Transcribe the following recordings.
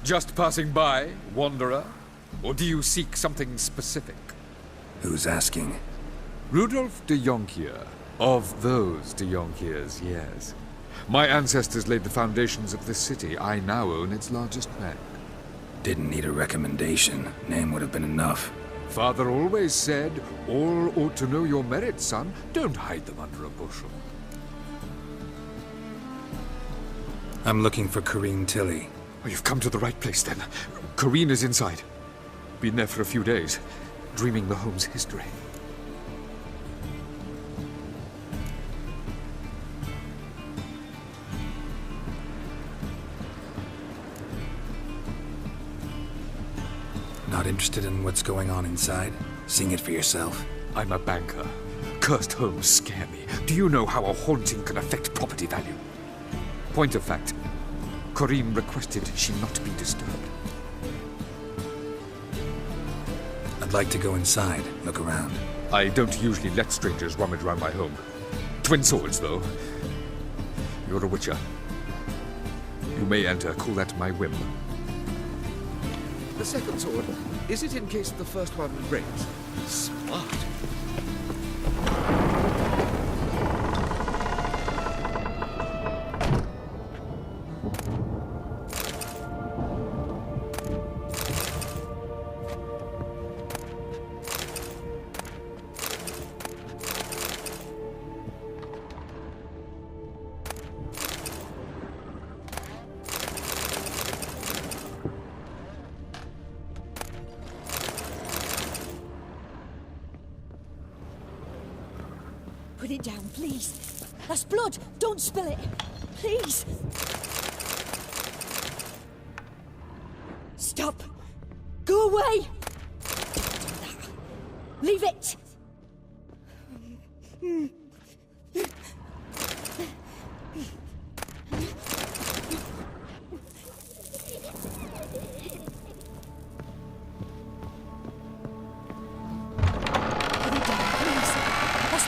Just passing by, wanderer? Or do you seek something specific? Who's asking? Rudolf de Jonkier. Of those de Jonkiers, yes. My ancestors laid the foundations of this city. I now own its largest bank. Didn't need a recommendation. Name would have been enough. Father always said, all ought to know your merits, son. Don't hide them under a bushel. I'm looking for Corrine Tilly. Oh, you've come to the right place, then. Corrine is inside. Been there for a few days, dreaming the home's history. Not interested in what's going on inside? Seeing it for yourself? I'm a banker. Cursed homes scare me. Do you know how a haunting can affect property value? Point of fact, Corrine requested she not be disturbed. I'd like to go inside, look around. I don't usually let strangers rummage around my home. Twin swords, though. You're a witcher. You may enter, call that my whim. The second sword, is it in case the first one breaks? Smart. Put it down, please. That's blood. Don't spill it. Please. Stop. Go away. Don't do that. Leave it.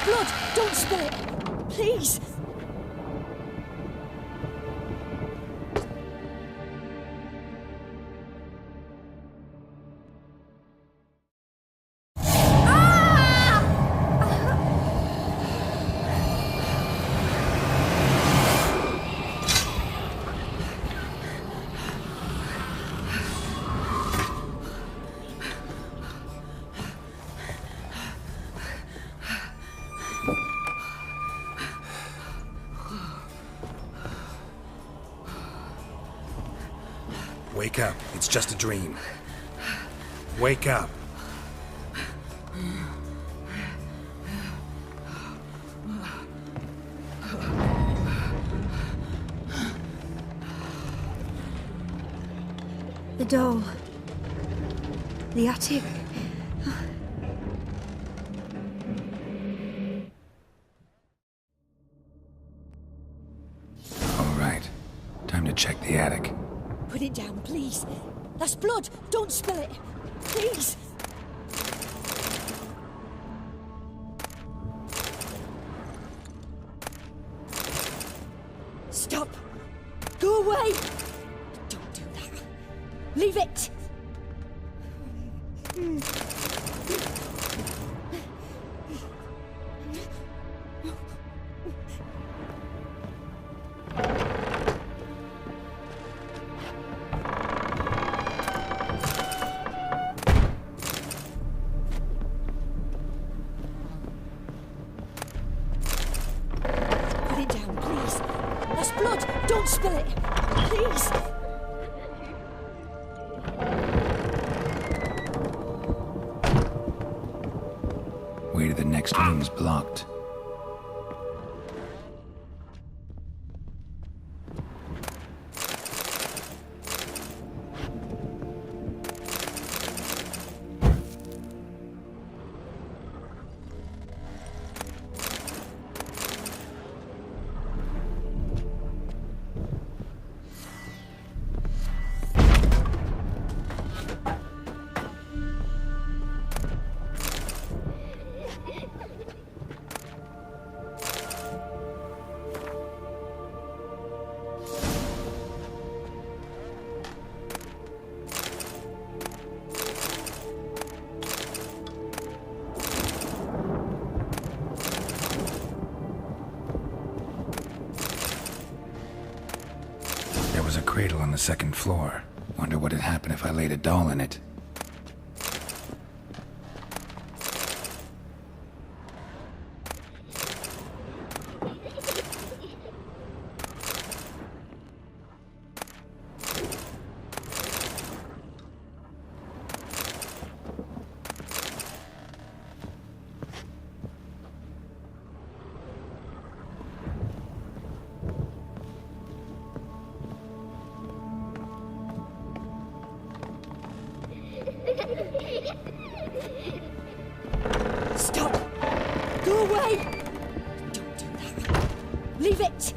Blood! Don't spill it! Please! Wake up. It's just a dream. Wake up. The door. The attic. All right. Time to check the attic. Put it down, please. That's blood. Don't spill it. Please. Stop. Go away. Don't do that. Leave it. Blood! Don't spill it! Please! Way to the next room's blocked. cradle on the second floor. Wonder what'd happen if I laid a doll in it. Stop! Go away! Don't do that. Leave it!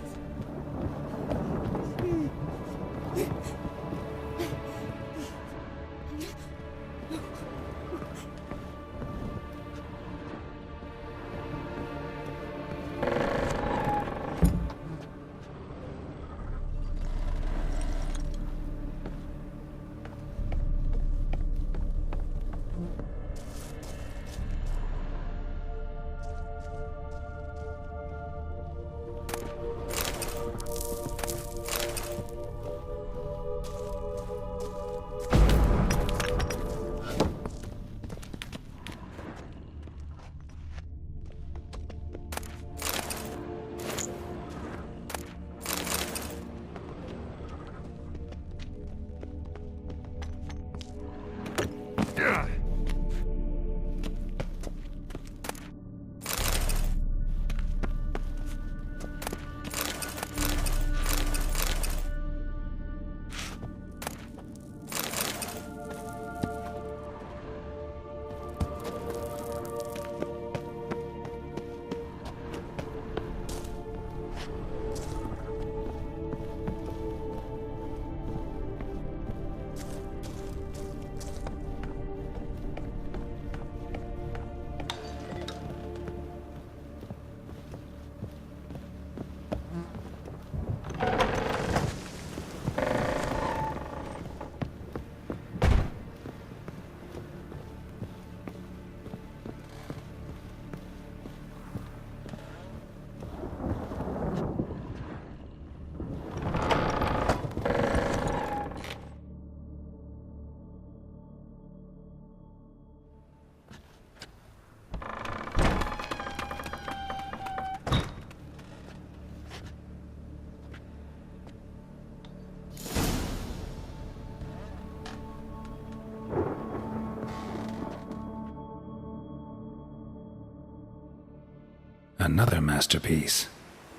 Another masterpiece.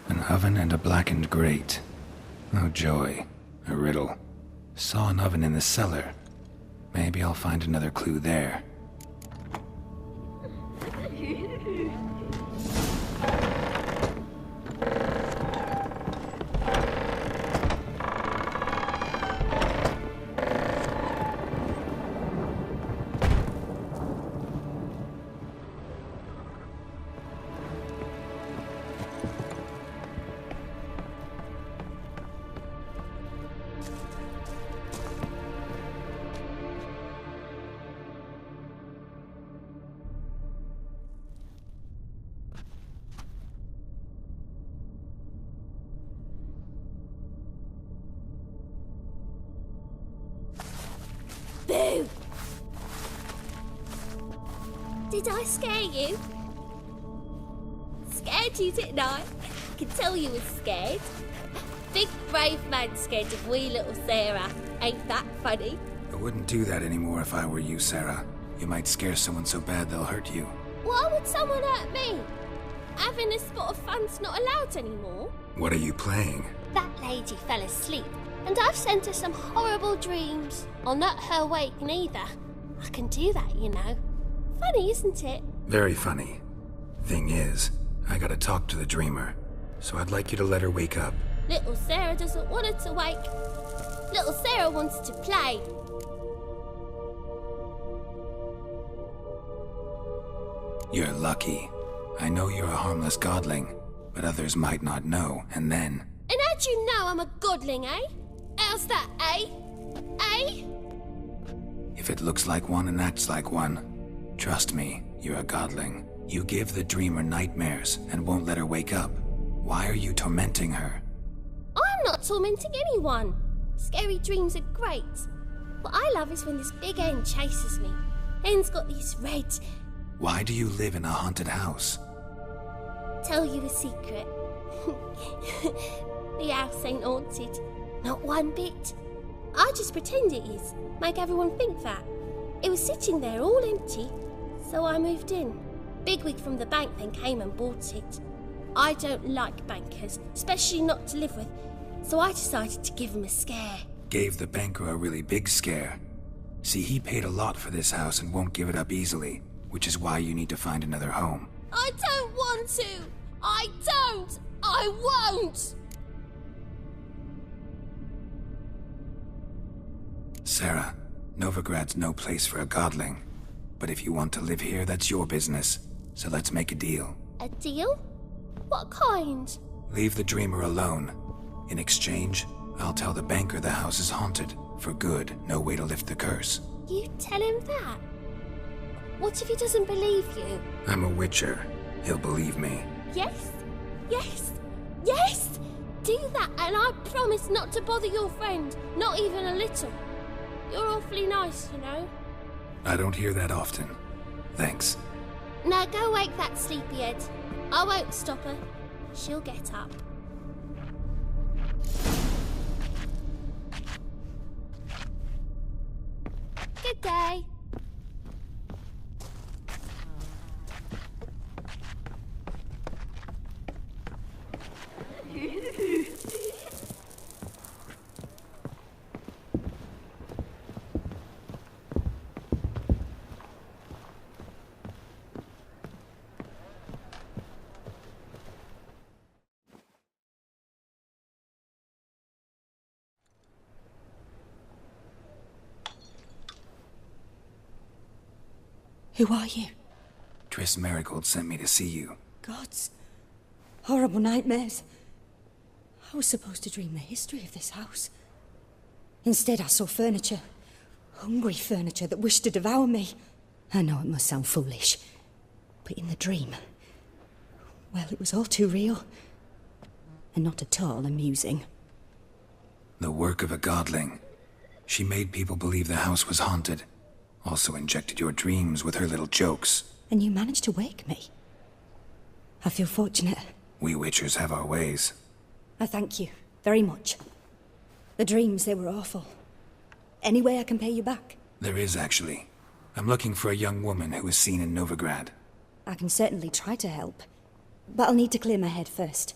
An oven and a blackened grate. Oh joy. A riddle. Saw an oven in the cellar. Maybe I'll find another clue there. Boo! Did I scare you? Scared you, didn't I? I can tell you was scared. Big brave man scared of wee little Sarah. Ain't that funny? I wouldn't do that anymore if I were you, Sarah. You might scare someone so bad they'll hurt you. Why would someone hurt me? Having a spot of fun's not allowed anymore. What are you playing? That lady fell asleep, and I've sent her some horrible dreams. I'll not her wake neither. I can do that, you know. Funny, isn't it? Very funny. Thing is, I gotta talk to the dreamer, so I'd like you to let her wake up. Little Sarah doesn't want her to wake. Little Sarah wants to play. You're lucky. I know you're a harmless godling, but others might not know, and then... And how'd you know I'm a godling, eh? How's that, eh? Eh? If it looks like one and acts like one, trust me, you're a godling. You give the dreamer nightmares and won't let her wake up. Why are you tormenting her? I'm not tormenting anyone. Scary dreams are great. What I love is when this big hen chases me. Hen's got these red... Why do you live in a haunted house? Tell you a secret. The house ain't haunted. Not one bit. I just pretend it is. Make everyone think that. It was sitting there all empty, so I moved in. Bigwig from the bank then came and bought it. I don't like bankers, especially not to live with, so I decided to give him a scare. Gave the banker a really big scare. See, he paid a lot for this house and won't give it up easily, which is why you need to find another home. I don't want to! I don't! I won't! Sarah, Novigrad's no place for a godling. But if you want to live here, that's your business. So let's make a deal. A deal? What kind? Leave the dreamer alone. In exchange, I'll tell the banker the house is haunted. For good, no way to lift the curse. You tell him that? What if he doesn't believe you? I'm a witcher. He'll believe me. Yes? Yes? Yes! Do that and I promise not to bother your friend. Not even a little. You're awfully nice, you know. I don't hear that often. Thanks. Now go wake that sleepyhead. I won't stop her. She'll get up. Good day. Who are you? Triss Marigold sent me to see you. Gods. Horrible nightmares. I was supposed to dream the history of this house. Instead, I saw furniture. Hungry furniture that wished to devour me. I know it must sound foolish, but in the dream, well, it was all too real. And not at all amusing. The work of a godling. She made people believe the house was haunted. Also injected your dreams with her little jokes. And you managed to wake me. I feel fortunate. We witchers have our ways. I thank you very much. The dreams, they were awful. Any way I can pay you back? There is, actually. I'm looking for a young woman who was seen in Novigrad. I can certainly try to help. But I'll need to clear my head first.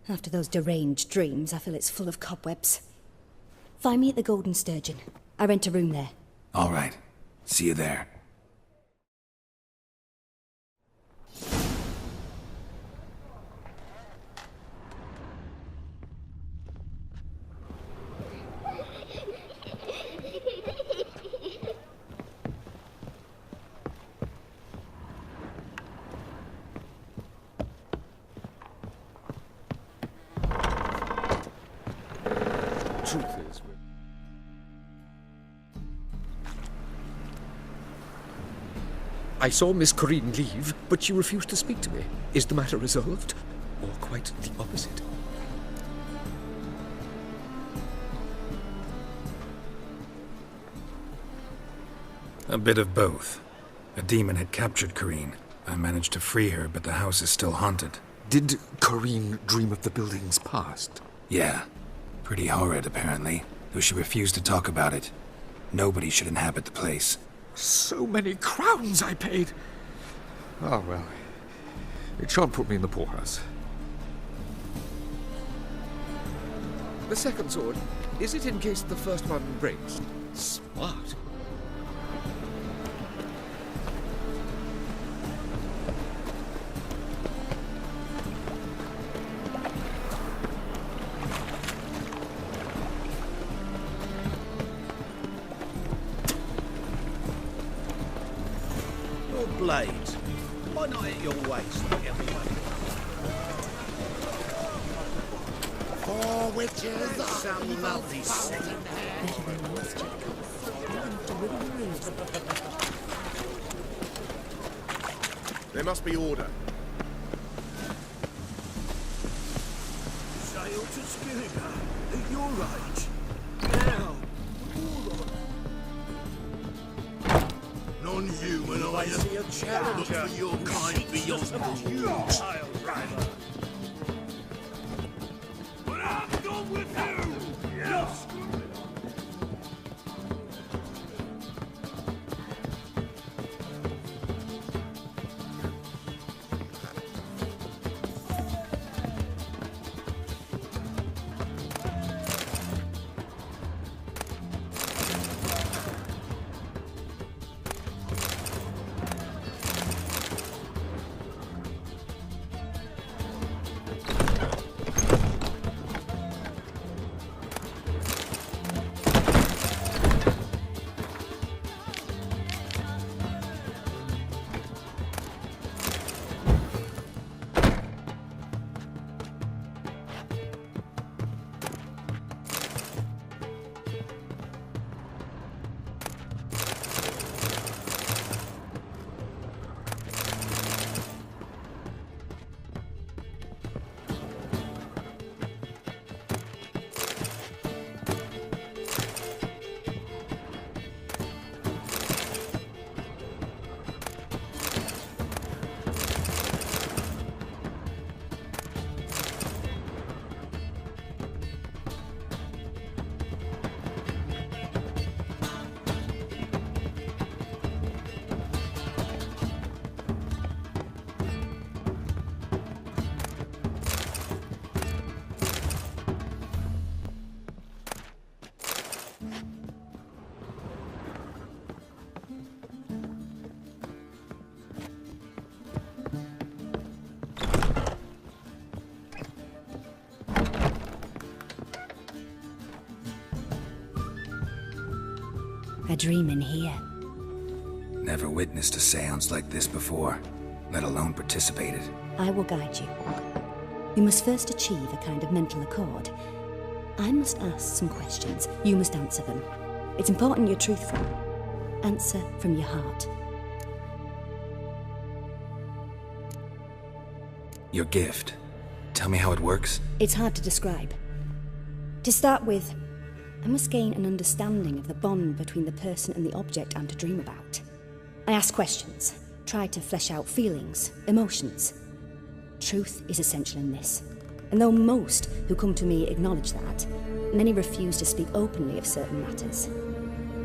After those deranged dreams, I feel it's full of cobwebs. Find me at the Golden Sturgeon. I rent a room there. All right. See you there. Truth is, I saw Miss Corinne leave, but she refused to speak to me. Is the matter resolved? Or quite the opposite? A bit of both. A demon had captured Corinne. I managed to free her, but the house is still haunted. Did Corinne dream of the building's past? Yeah. Pretty horrid, apparently, though she refused to talk about it. Nobody should inhabit the place. So many crowns I paid! Oh, well. It shan't put me in the poorhouse. The second sword, is it in case the first one breaks? Smart. Blades. Why not at your waist, everyone? Four witches are Some lovely set. There must be order. Sail to Ciri at your age. I see a challenger. Look for your kind beyond you, child driver. But I'm done with you! Yes! A dream in here. Never witnessed a seance like this before, let alone participated. I will guide you. You must first achieve a kind of mental accord. I must ask some questions. You must answer them. It's important you're truthful. Answer from your heart. Your gift. Tell me how it works. It's hard to describe. To start with, I must gain an understanding of the bond between the person and the object I'm to dream about. I ask questions, try to flesh out feelings, emotions. Truth is essential in this. And though most who come to me acknowledge that, many refuse to speak openly of certain matters.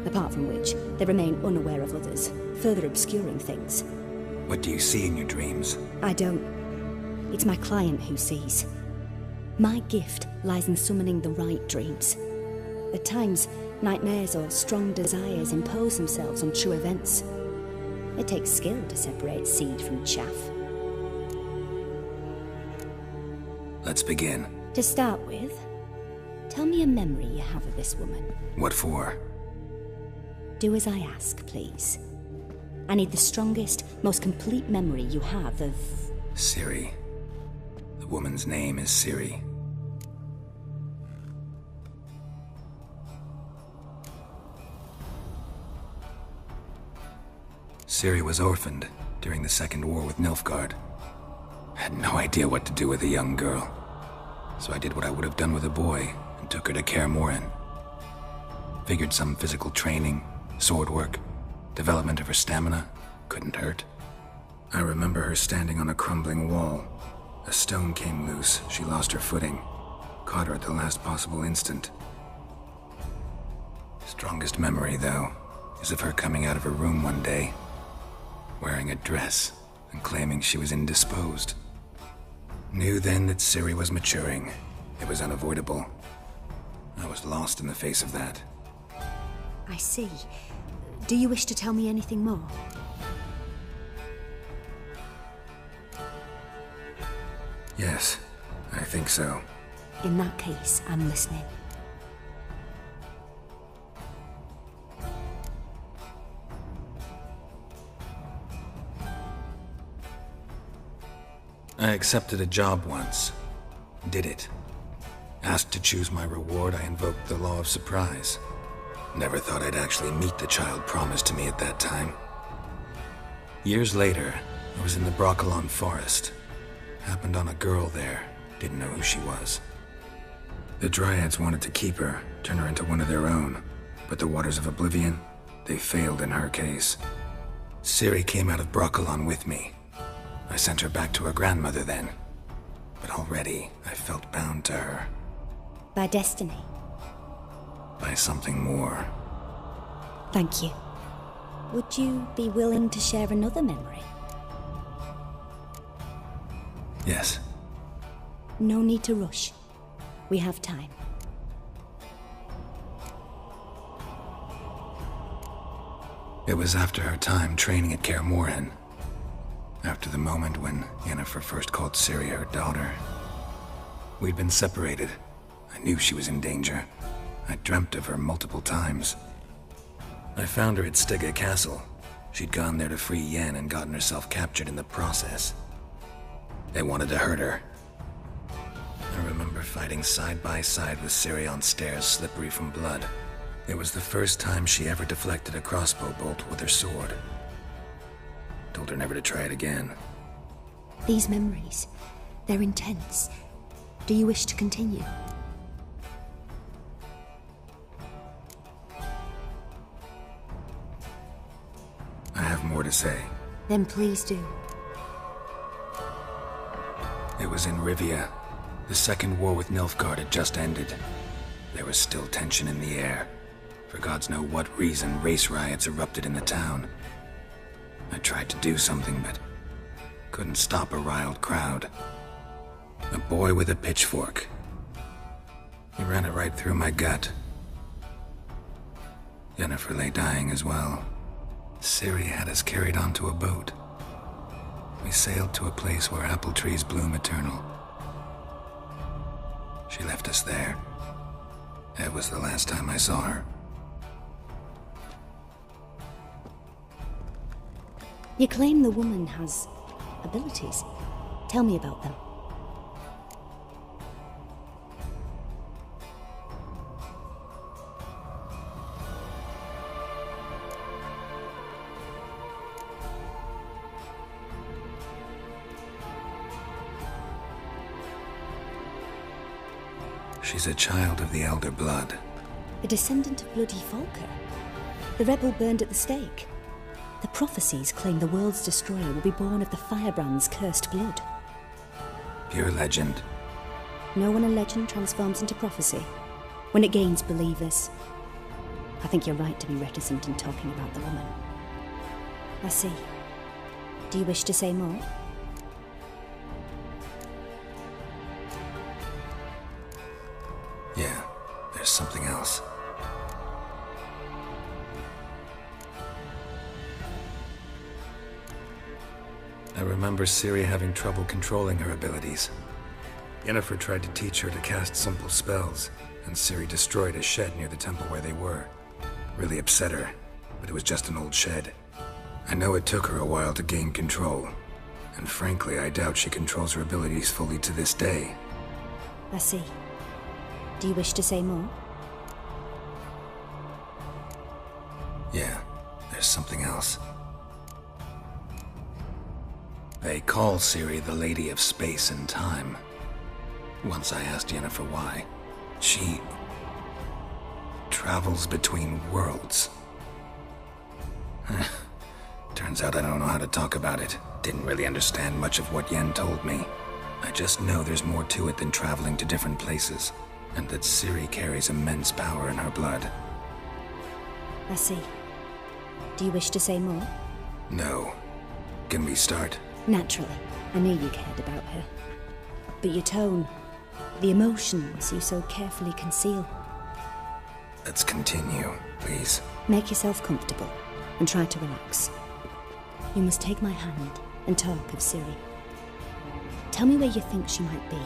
Apart from which, they remain unaware of others, further obscuring things. What do you see in your dreams? I don't. It's my client who sees. My gift lies in summoning the right dreams. At times, nightmares or strong desires impose themselves on true events. It takes skill to separate seed from chaff. Let's begin. To start with, tell me a memory you have of this woman. What for? Do as I ask, please. I need the strongest, most complete memory you have of... Ciri. The woman's name is Ciri. Ciri was orphaned during the Second War with Nilfgaard. Had no idea what to do with a young girl, so I did what I would have done with a boy and took her to Kaer Morhen. Figured some physical training, sword work, development of her stamina couldn't hurt. I remember her standing on a crumbling wall. A stone came loose, she lost her footing, caught her at the last possible instant. Strongest memory, though, is of her coming out of her room one day, wearing a dress and claiming she was indisposed. Knew then that Ciri was maturing. It was unavoidable. I was lost in the face of that. I see. Do you wish to tell me anything more? Yes, I think so. In that case, I'm listening. I accepted a job once. Did it. Asked to choose my reward, I invoked the law of surprise. Never thought I'd actually meet the child promised to me at that time. Years later, I was in the Broccolon forest. Happened on a girl there. Didn't know who she was. The Dryads wanted to keep her, turn her into one of their own. But the Waters of Oblivion, they failed in her case. Ciri came out of Broccolon with me. I sent her back to her grandmother then. But already, I felt bound to her. By destiny. By something more. Thank you. Would you be willing to share another memory? Yes. No need to rush. We have time. It was after her time training at Kaer Morhen. After the moment when Yennefer first called Ciri her daughter. We'd been separated. I knew she was in danger. I dreamt of her multiple times. I found her at Stygga Castle. She'd gone there to free Yen and gotten herself captured in the process. They wanted to hurt her. I remember fighting side by side with Ciri on stairs slippery from blood. It was the first time she ever deflected a crossbow bolt with her sword. Told her never to try it again. These memories, they're intense. Do you wish to continue? I have more to say. Then please do. It was in Rivia. The second war with Nilfgaard had just ended. There was still tension in the air. For gods know what reason, race riots erupted in the town. I tried to do something, but couldn't stop a riled crowd. A boy with a pitchfork. He ran it right through my gut. Yennefer lay dying as well. Ciri had us carried onto a boat. We sailed to a place where apple trees bloom eternal. She left us there. That was the last time I saw her. You claim the woman has abilities. Tell me about them. She's a child of the Elder Blood. A descendant of bloody Volker. The rebel burned at the stake. The prophecies claim the world's destroyer will be born of the firebrand's cursed blood. Pure legend. Know when a legend transforms into prophecy? When it gains believers. I think you're right to be reticent in talking about the woman. I see. Do you wish to say more? Yeah, there's something else. I remember Ciri having trouble controlling her abilities. Yennefer tried to teach her to cast simple spells, and Ciri destroyed a shed near the temple where they were. Really upset her, but it was just an old shed. I know it took her a while to gain control, and frankly, I doubt she controls her abilities fully to this day. I see. Do you wish to say more? Yeah, there's something else. They call Ciri the Lady of Space and Time. Once I asked Yennefer why. She travels between worlds. Turns out I don't know how to talk about it. Didn't really understand much of what Yen told me. I just know there's more to it than traveling to different places, and that Ciri carries immense power in her blood. I see. Do you wish to say more? No. Can we start? Naturally. I knew you cared about her. But your tone, the emotions you so carefully conceal. Let's continue, please. Make yourself comfortable and try to relax. You must take my hand and talk of Ciri. Tell me where you think she might be.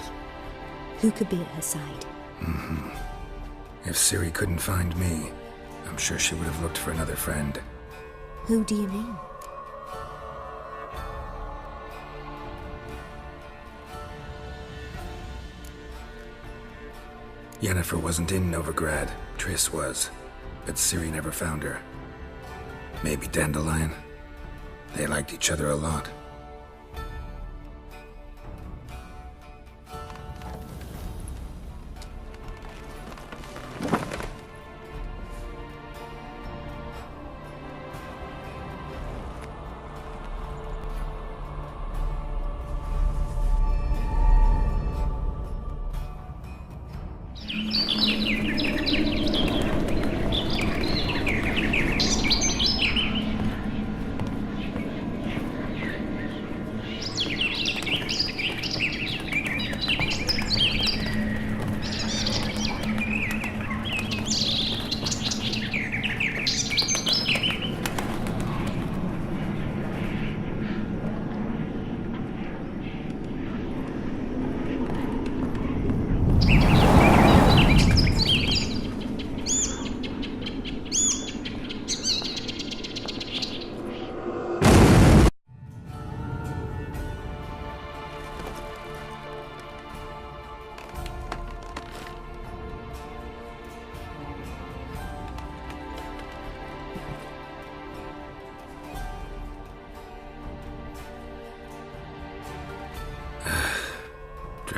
Who could be at her side? If Ciri couldn't find me, I'm sure she would have looked for another friend. Who do you mean? Yennefer wasn't in Novigrad. Triss was. But Ciri never found her. Maybe Dandelion. They liked each other a lot.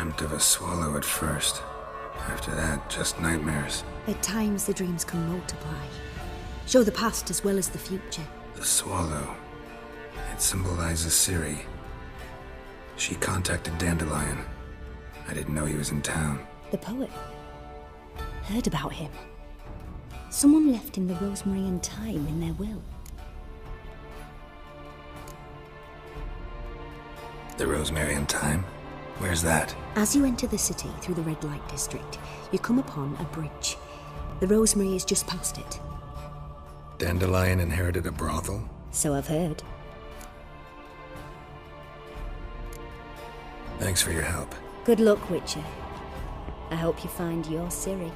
dreamt of a swallow at first. After that, just nightmares. At times, the dreams can multiply. Show the past as well as the future. The swallow. It symbolizes Ciri. She contacted Dandelion. I didn't know he was in town. The poet. Heard about him. Someone left him the rosemary and thyme in their will. The rosemary and thyme? Where's that? As you enter the city through the red light district, you come upon a bridge. The rosemary is just past it. Dandelion inherited a brothel? So I've heard. Thanks for your help. Good luck, Witcher. I hope you find your Ciri.